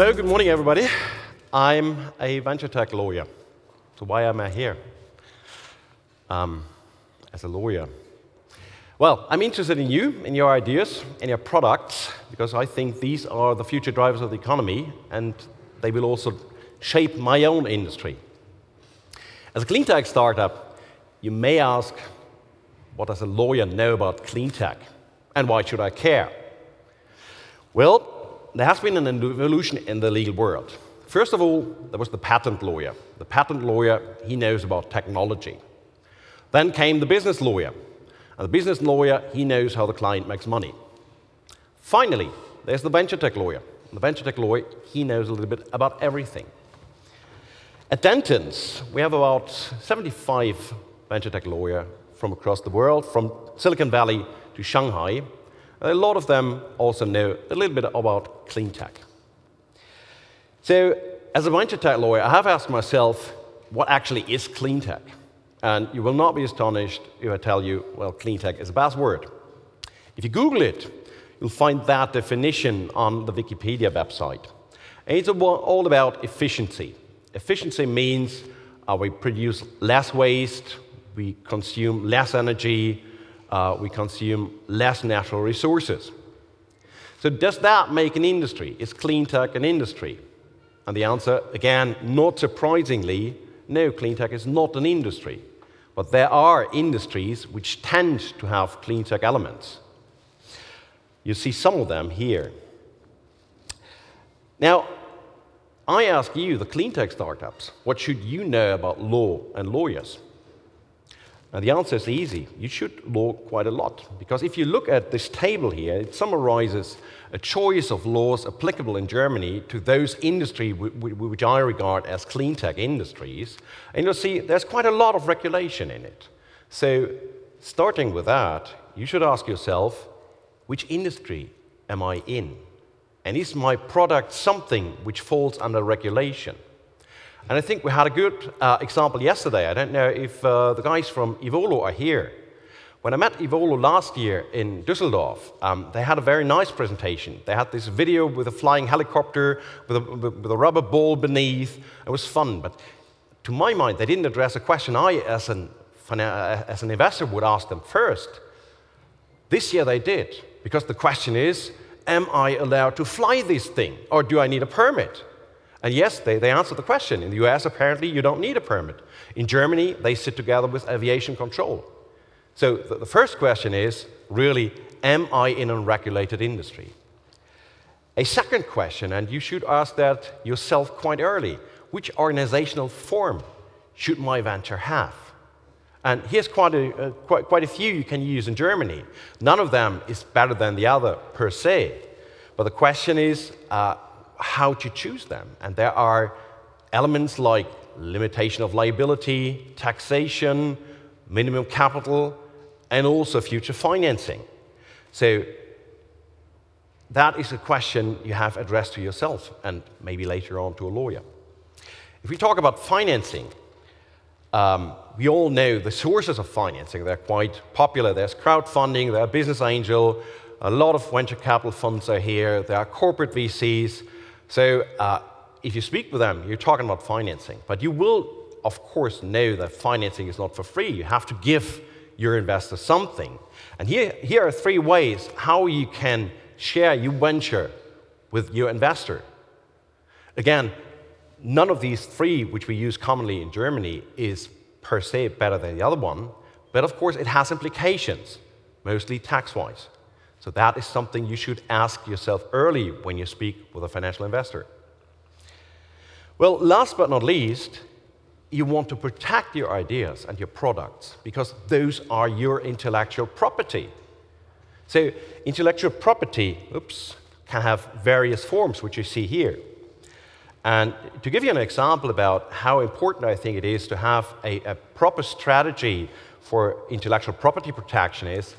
Hello, good morning, everybody. I'm a venture tech lawyer. So why am I here as a lawyer? Well, I'm interested in you, in your ideas, in your products, because I think these are the future drivers of the economy, and they will also shape my own industry. As a cleantech startup, you may ask, what does a lawyer know about cleantech, and why should I care? Well, there has been an evolution in the legal world. First of all, there was the patent lawyer. The patent lawyer, he knows about technology. Then came the business lawyer. And the business lawyer, he knows how the client makes money. Finally, there's the venture tech lawyer. And the venture tech lawyer, he knows a little bit about everything. At Dentons, we have about 75 venture tech lawyers from across the world, from Silicon Valley to Shanghai. A lot of them also know a little bit about clean tech. So, as a venture tech lawyer, I have asked myself, what actually is clean tech? And you will not be astonished if I tell you, well, clean tech is a buzzword. If you Google it, you'll find that definition on the Wikipedia website. And it's all about efficiency. Efficiency means we produce less waste, we consume less energy, we consume less natural resources. So does that make an industry? Is clean tech an industry? And the answer, again, not surprisingly, no, clean tech is not an industry. But there are industries which tend to have clean tech elements. You see some of them here. Now, I ask you, the clean tech startups, what should you know about law and lawyers? And the answer is easy. You should know quite a lot. Because if you look at this table here, it summarizes a choice of laws applicable in Germany to those industries which I regard as clean tech industries. And you'll see there's quite a lot of regulation in it. So starting with that, you should ask yourself, which industry am I in? And is my product something which falls under regulation? And I think we had a good example yesterday. I don't know if the guys from Evolo are here. When I met Evolo last year in Düsseldorf, they had a very nice presentation. They had this video with a flying helicopter, with a rubber ball beneath. It was fun, but to my mind, they didn't address a question I, as an investor, would ask them first. This year they did, because the question is, am I allowed to fly this thing, or do I need a permit? And yes, they answered the question. In the US, apparently, you don't need a permit. In Germany, they sit together with aviation control. So the first question is, really, am I in a regulated industry? A second question, and you should ask that yourself quite early, which organizational form should my venture have? And here's quite a few you can use in Germany. None of them is better than the other, per se. But the question is, how to choose them. And there are elements like limitation of liability, taxation, minimum capital, and also future financing. So that is a question you have addressed to yourself, and maybe later on to a lawyer. If we talk about financing, we all know the sources of financing. They're quite popular. There's crowdfunding, there are business angel, a lot of venture capital funds are here, there are corporate VCs. So if you speak with them, you're talking about financing. But you will, of course, know that financing is not for free. You have to give your investor something. And here are 3 ways how you can share your venture with your investor. Again, none of these 3, which we use commonly in Germany, is per se better than the other one. But of course, it has implications, mostly tax-wise. So that is something you should ask yourself early when you speak with a financial investor. Well, last but not least, you want to protect your ideas and your products because those are your intellectual property. So intellectual property, can have various forms, which you see here. And to give you an example about how important I think it is to have a proper strategy for intellectual property protection is,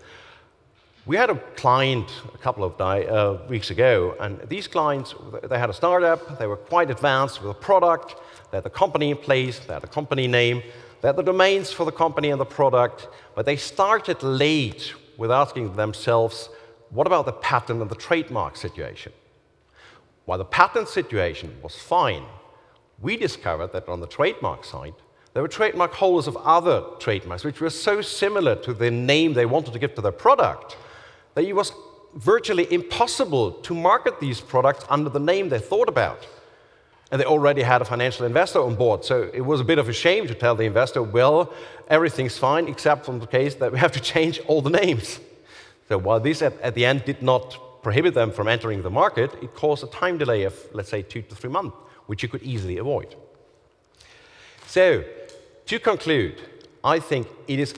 we had a client a couple of weeks ago, and these clients, they had a startup, they were quite advanced with a product, they had the company in place, they had the company name, they had the domains for the company and the product, but they started late with asking themselves, what about the patent and the trademark situation? while the patent situation was fine, we discovered that on the trademark side, there were trademark holders of other trademarks which were so similar to the name they wanted to give to their product that it was virtually impossible to market these products under the name they thought about. And they already had a financial investor on board, so it was a bit of a shame to tell the investor, well, everything's fine except from the case that we have to change all the names. So while this at the end did not prohibit them from entering the market, it caused a time delay of, let's say, 2 to 3 months, which you could easily avoid. So, to conclude, I think it is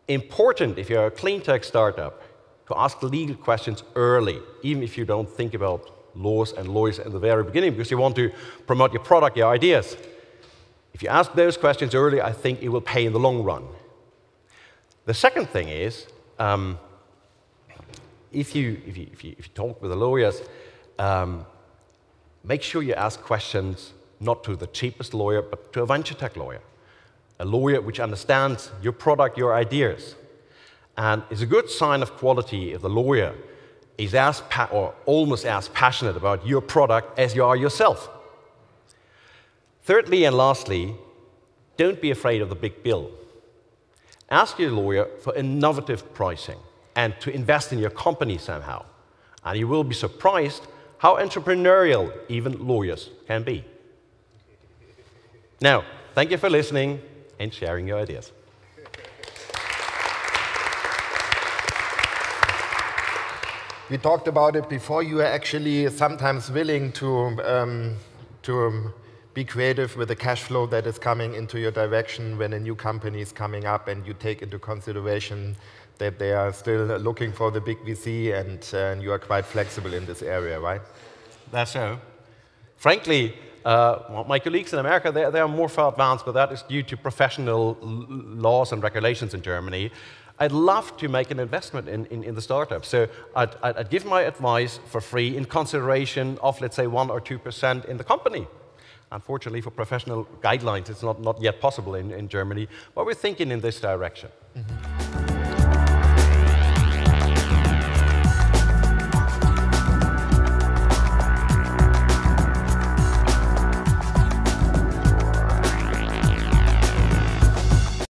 important if you're a clean tech startup to ask legal questions early, even if you don't think about laws and lawyers at the very beginning, because you want to promote your product, your ideas. If you ask those questions early, I think it will pay in the long run. The second thing is, if you talk with the lawyers, make sure you ask questions not to the cheapest lawyer, but to a venture tech lawyer. A lawyer which understands your product, your ideas. And it's a good sign of quality if the lawyer is or almost as passionate about your product as you are yourself. Thirdly and lastly, don't be afraid of the big bill. Ask your lawyer for innovative pricing and to invest in your company somehow. And you will be surprised how entrepreneurial even lawyers can be. Now, thank you for listening and sharing your ideas. We talked about it before. You are actually sometimes willing to be creative with the cash flow that is coming into your direction when a new company is coming up, and you take into consideration that they are still looking for the big VC, and you are quite flexible in this area, right? That's so. Frankly, my colleagues in America, they are more far advanced, but that is due to professional laws and regulations in Germany. I'd love to make an investment in the startup. So I'd give my advice for free in consideration of, let's say, 1 or 2% in the company. Unfortunately, for professional guidelines, it's not yet possible in Germany, but we're thinking in this direction. Mm-hmm.